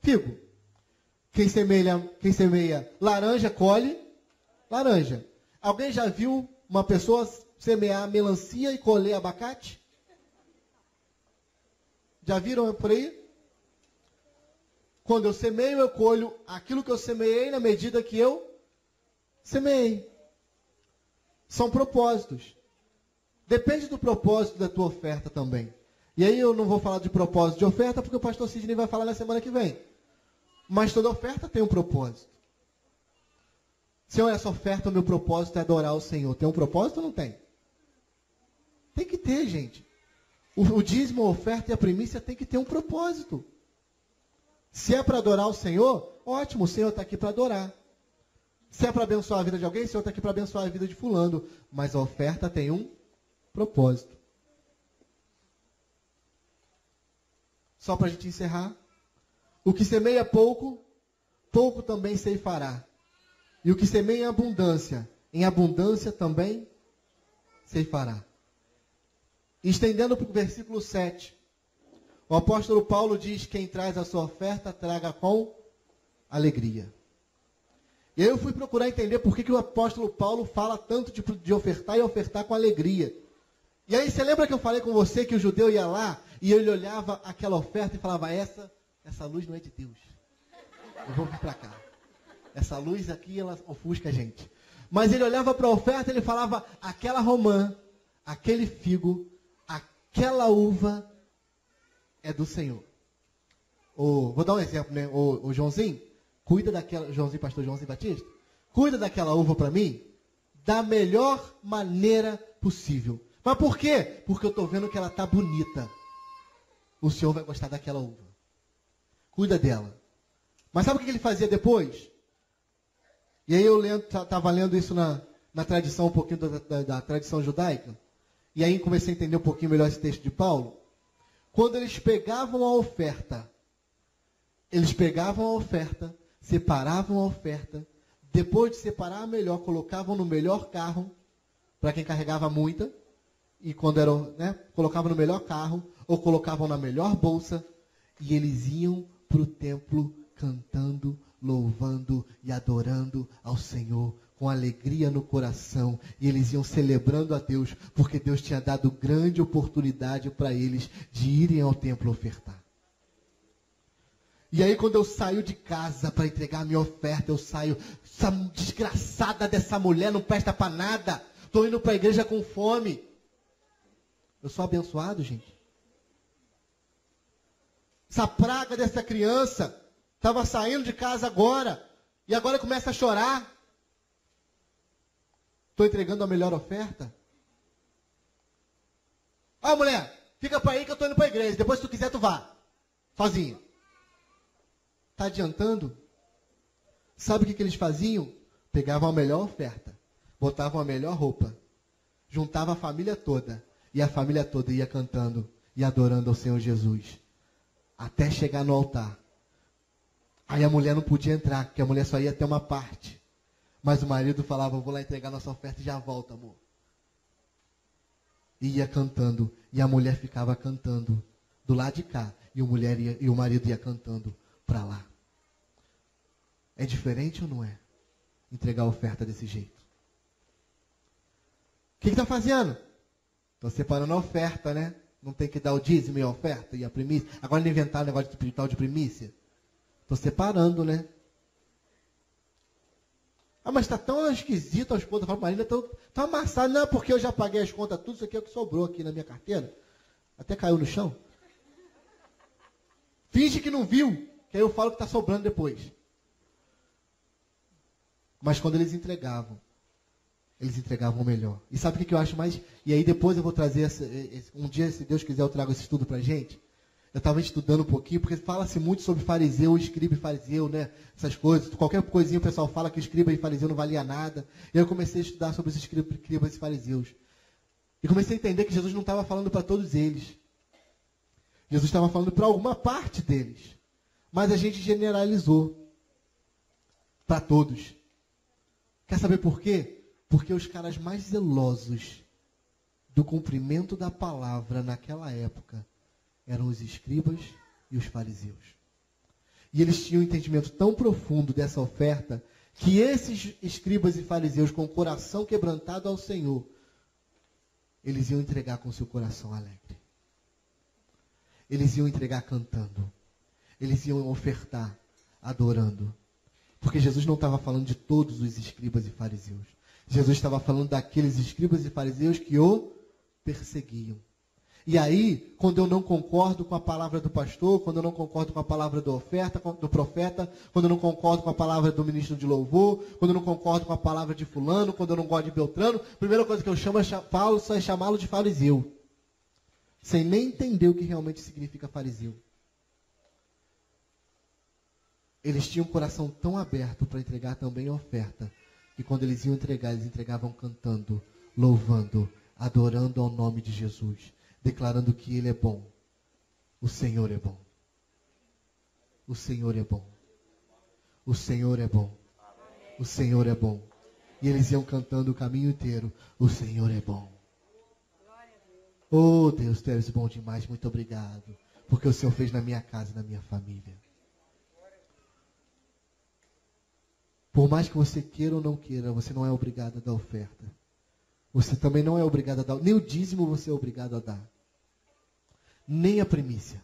figo. Quem semeia laranja, colhe laranja. Alguém já viu uma pessoa semear melancia e colher abacate? Já viram por aí? Quando eu semeio, eu colho aquilo que eu semeei na medida que eu semeei. São propósitos. Depende do propósito da tua oferta também. E aí eu não vou falar de propósito de oferta, porque o pastor Sidney vai falar na semana que vem. Mas toda oferta tem um propósito. Senhor, essa oferta, o meu propósito é adorar o Senhor. Tem um propósito ou não tem? Tem que ter, gente. O dízimo, a oferta e a primícia tem que ter um propósito. Se é para adorar o Senhor, ótimo, o Senhor está aqui para adorar. Se é para abençoar a vida de alguém, o Senhor está aqui para abençoar a vida de fulano. Mas a oferta tem um propósito. Só para a gente encerrar. O que semeia pouco, pouco também ceifará. E o que semeia em abundância também ceifará. Estendendo para o versículo 7. O apóstolo Paulo diz: quem traz a sua oferta, traga com alegria. E aí eu fui procurar entender por que o apóstolo Paulo fala tanto de ofertar e ofertar com alegria. E aí você lembra que eu falei com você que o judeu ia lá e ele olhava aquela oferta e falava: essa luz não é de Deus. Eu vou vir para cá. Essa luz aqui, ela ofusca a gente. Mas ele olhava para a oferta e ele falava: aquela romã, aquele figo, aquela uva é do Senhor. Vou dar um exemplo, né? O Joãozinho, cuida daquela... pastor Joãozinho Batista, cuida daquela uva para mim da melhor maneira possível. Mas por quê? Porque eu estou vendo que ela está bonita. O Senhor vai gostar daquela uva. Cuida dela. Mas sabe o que ele fazia depois? E aí eu estava lendo isso na tradição, um pouquinho da tradição judaica. E aí comecei a entender um pouquinho melhor esse texto de Paulo. Quando eles pegavam a oferta, separavam a oferta, depois de separar a melhor, colocavam no melhor carro, para quem carregava muita, e quando eram, colocavam no melhor carro, ou colocavam na melhor bolsa, e eles iam para o templo cantando, louvando e adorando ao Senhor, com alegria no coração, e eles iam celebrando a Deus, porque Deus tinha dado grande oportunidade para eles de irem ao templo ofertar. E aí quando eu saio de casa para entregar a minha oferta, eu saio: essa desgraçada dessa mulher não presta para nada, estou indo para a igreja com fome. Eu sou abençoado, gente. Essa praga dessa criança estava saindo de casa agora, e agora começa a chorar. Estou entregando a melhor oferta? Mulher, fica para aí que eu estou indo para a igreja. Depois, se tu quiser, tu vá. Sozinha. Está adiantando? Sabe o que eles faziam? Pegavam a melhor oferta, botavam a melhor roupa, juntavam a família toda, e a família toda ia cantando e adorando ao Senhor Jesus, até chegar no altar. Aí a mulher não podia entrar, porque a mulher só ia ter uma parte. Mas o marido falava: eu vou lá entregar nossa oferta e já volto, amor. E ia cantando. E a mulher ficava cantando do lado de cá. E o marido ia cantando para lá. É diferente ou não é? Entregar a oferta desse jeito. O que está fazendo? Estou separando a oferta, né? Não tem que dar o dízimo e a oferta e a primícia. Agora não inventar o negócio de primícia. Estou separando, né? Mas está tão esquisito as contas. Fala, Marina, tão amassado. Não, porque eu já paguei as contas, tudo isso aqui é o que sobrou aqui na minha carteira. Até caiu no chão. Finge que não viu, que aí eu falo que está sobrando depois. Mas quando eles entregavam o melhor. E sabe o que eu acho mais? E aí depois eu vou trazer, um dia, se Deus quiser, eu trago esse estudo para a gente. Eu estava estudando um pouquinho, porque fala-se muito sobre fariseu, escriba e fariseu, né? Essas coisas. Qualquer coisinha o pessoal fala que escriba e fariseu não valia nada. E eu comecei a estudar sobre os escribas e fariseus. E comecei a entender que Jesus não estava falando para todos eles. Jesus estava falando para alguma parte deles. Mas a gente generalizou para todos. Quer saber por quê? Porque os caras mais zelosos do cumprimento da palavra naquela época eram os escribas e os fariseus. E eles tinham um entendimento tão profundo dessa oferta, que esses escribas e fariseus, com o coração quebrantado ao Senhor, eles iam entregar com seu coração alegre. Eles iam entregar cantando. Eles iam ofertar, adorando. Porque Jesus não estava falando de todos os escribas e fariseus. Jesus estava falando daqueles escribas e fariseus que o perseguiam. E aí, quando eu não concordo com a palavra do pastor, quando eu não concordo com a palavra do profeta, quando eu não concordo com a palavra do ministro de louvor, quando eu não concordo com a palavra de fulano, quando eu não gosto de Beltrano, a primeira coisa que eu falo é chamá-lo de fariseu. Sem nem entender o que realmente significa fariseu. Eles tinham um coração tão aberto para entregar também a oferta, que quando eles iam entregar, eles entregavam cantando, louvando, adorando ao nome de Jesus, declarando que Ele é bom. O Senhor é bom. O Senhor é bom. O Senhor é bom. O Senhor é bom. E eles iam cantando o caminho inteiro. O Senhor é bom. Oh Deus, Tu és bom demais. Muito obrigado. Porque o Senhor fez na minha casa e na minha família. Por mais que você queira ou não queira, você não é obrigado a dar oferta. Você também não é obrigado a dar. Nem o dízimo você é obrigado a dar. Nem a primícia.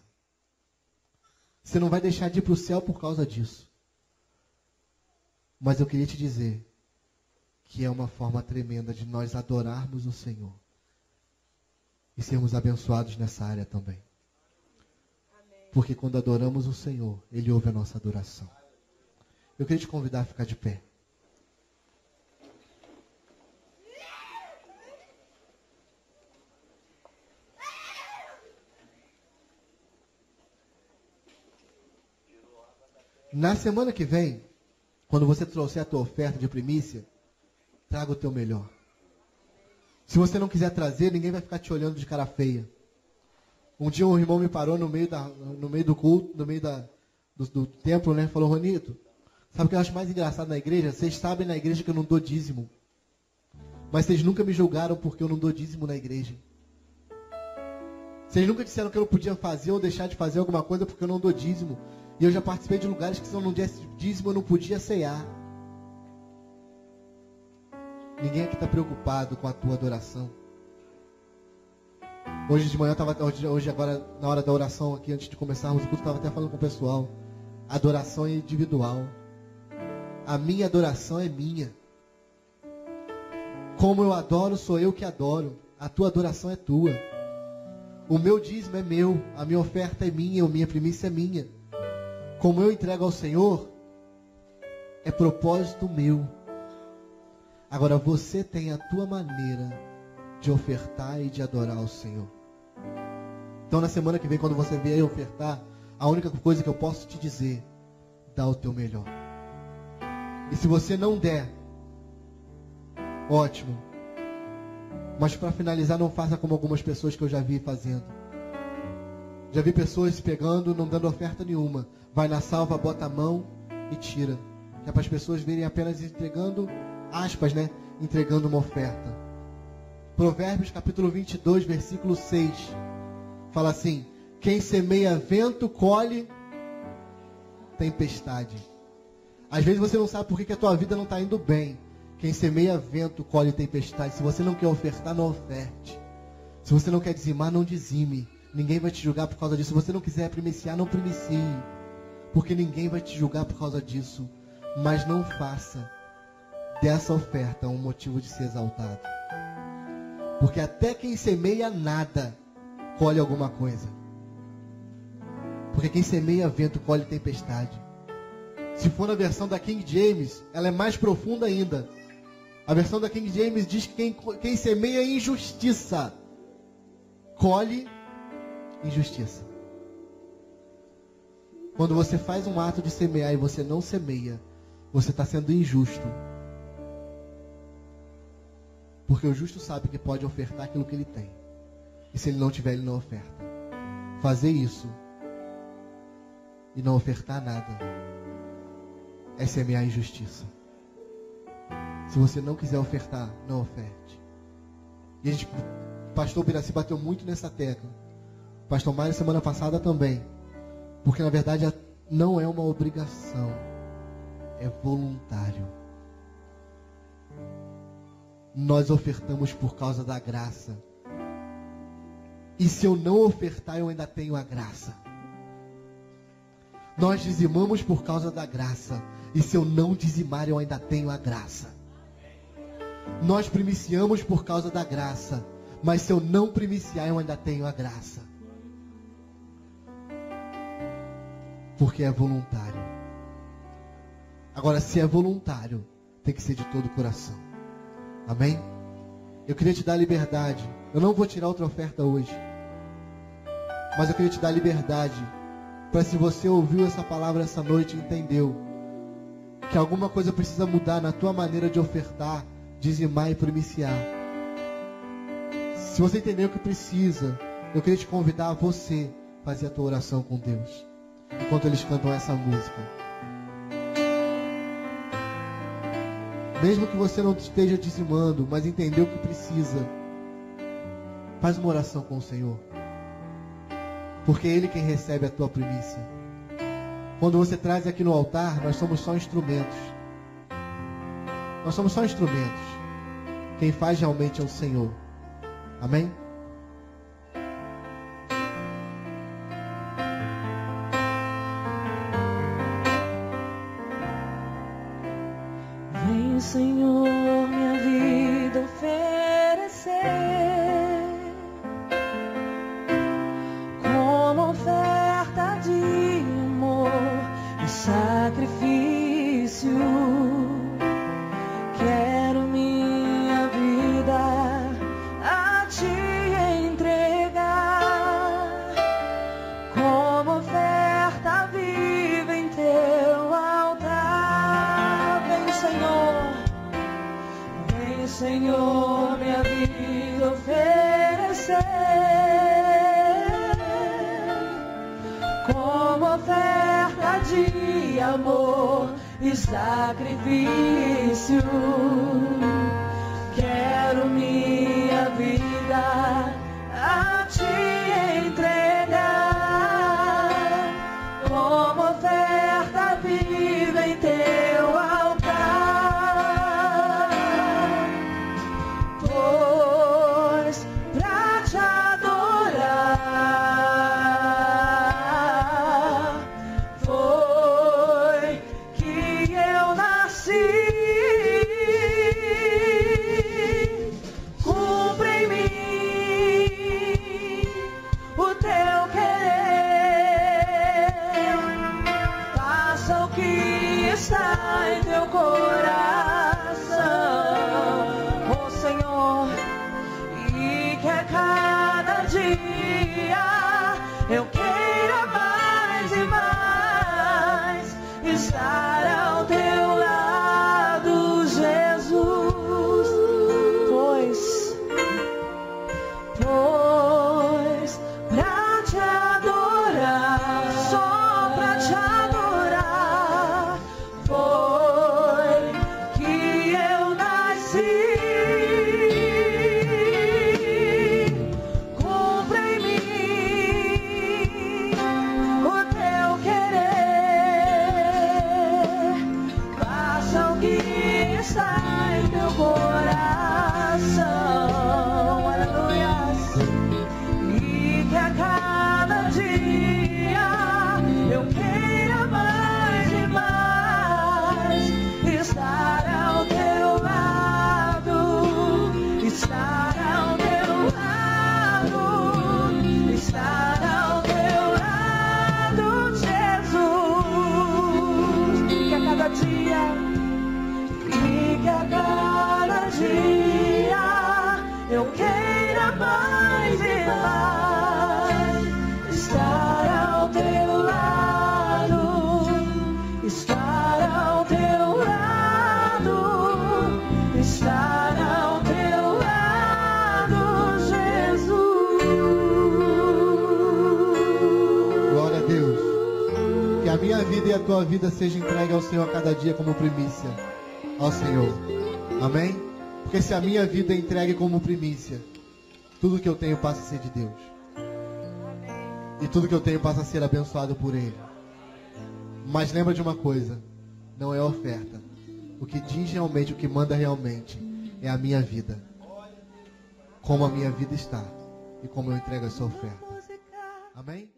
Você não vai deixar de ir para o céu por causa disso. Mas eu queria te dizer que é uma forma tremenda de nós adorarmos o Senhor. E sermos abençoados nessa área também. Porque quando adoramos o Senhor, Ele ouve a nossa adoração. Eu queria te convidar a ficar de pé. Na semana que vem, quando você trouxer a tua oferta de primícia, traga o teu melhor. Se você não quiser trazer, ninguém vai ficar te olhando de cara feia. Um dia um irmão me parou no meio do culto, no meio do templo, né? Falou: Ronito, sabe o que eu acho mais engraçado na igreja? Vocês sabem na igreja que eu não dou dízimo. Mas vocês nunca me julgaram porque eu não dou dízimo na igreja. Vocês nunca disseram que eu não podia fazer ou deixar de fazer alguma coisa porque eu não dou dízimo. E eu já participei de lugares que se eu não desse dízimo eu não podia ceiar. Ninguém aqui está preocupado com a tua adoração. Hoje de manhã, hoje agora na hora da oração aqui, antes de começarmos o culto, estava até falando com o pessoal. Adoração é individual. A minha adoração é minha. Como eu adoro, sou eu que adoro. A tua adoração é tua. O meu dízimo é meu. A minha oferta é minha. A minha primícia é minha. Como eu entrego ao Senhor, é propósito meu. Agora você tem a tua maneira de ofertar e de adorar ao Senhor. Então na semana que vem, quando você vier ofertar, a única coisa que eu posso te dizer, dá o teu melhor. E se você não der, ótimo. Mas para finalizar, não faça como algumas pessoas que eu já vi fazendo. Já vi pessoas pegando, não dando oferta nenhuma. Vai na salva, bota a mão e tira. Que é para as pessoas verem apenas entregando, aspas, né? Entregando uma oferta. Provérbios capítulo 22, versículo 6. Fala assim: quem semeia vento, colhe tempestade. Às vezes você não sabe por que a tua vida não está indo bem. Quem semeia vento, colhe tempestade. Se você não quer ofertar, não oferte. Se você não quer dizimar, não dizime. Ninguém vai te julgar por causa disso. Se você não quiser primiciar, não primicie. Porque ninguém vai te julgar por causa disso. Mas não faça dessa oferta um motivo de ser exaltado. Porque até quem semeia nada, colhe alguma coisa. Porque quem semeia vento, colhe tempestade. Se for na versão da King James, ela é mais profunda ainda. A versão da King James diz que quem semeia injustiça, colhe injustiça. Quando você faz um ato de semear e você não semeia, você está sendo injusto. Porque o justo sabe que pode ofertar aquilo que ele tem. E se ele não tiver, ele não oferta. Fazer isso e não ofertar nada é semear injustiça. Se você não quiser ofertar, não oferte. E o pastor Biraci bateu muito nessa tecla. O pastor Mário semana passada também. Porque na verdade não é uma obrigação. É voluntário. Nós ofertamos por causa da graça. E se eu não ofertar, eu ainda tenho a graça. Nós dizimamos por causa da graça. E se eu não dizimar, eu ainda tenho a graça. Nós primiciamos por causa da graça. Mas se eu não primiciar, eu ainda tenho a graça. Porque é voluntário. Agora, se é voluntário, tem que ser de todo o coração. Amém? Eu queria te dar liberdade. Eu não vou tirar outra oferta hoje. Mas eu queria te dar liberdade. Para, se você ouviu essa palavra essa noite e entendeu que alguma coisa precisa mudar na tua maneira de ofertar, dizimar e primiciar. Se você entendeu que precisa, eu queria te convidar a você fazer a tua oração com Deus, enquanto eles cantam essa música. Mesmo que você não esteja dizimando, mas entendeu que precisa, faz uma oração com o Senhor. Porque é Ele quem recebe a tua primícia. Quando você traz aqui no altar, nós somos só instrumentos. Nós somos só instrumentos. Quem faz realmente é o Senhor. Amém? Vem, Senhor, minha vida oferecer como oferta de amor e sacrifício. Quero minha vida a te entregar como oferta viva em teu altar. Vem, Senhor, minha vida oferecer como oferta de amor e sacrifício. Quero minha vida a te entregar como oferta viva em teu altar. Pois pra te adorar foi que eu nasci. Cumpre em mim o teu querer. Faça o que está em teu coração, ó Senhor, e que a cada dia eu queira mais e mais estar ao teu lado, Jesus. Pois pra te adorar, só pra te adorar foi que eu nasci. Cumpre em mim o teu querer. Faça o que está em teu coração. Aleluias. E que a cada dia eu queira mais e mais estar ao teu lado, estar ao teu lado, estar ao teu lado, Jesus. Que a cada dia, eu queira mais e mais estar ao teu lado, estar ao teu lado, estar ao teu lado, Jesus. Glória a Deus. Que a minha vida e a tua vida seja entregue ao Senhor a cada dia como primícia ao Senhor. Amém? Porque se a minha vida é entregue como primícia, tudo que eu tenho passa a ser de Deus. E tudo que eu tenho passa a ser abençoado por Ele. Mas lembra de uma coisa, não é oferta. O que diz realmente, o que manda realmente é a minha vida. Como a minha vida está e como eu entrego essa oferta. Amém?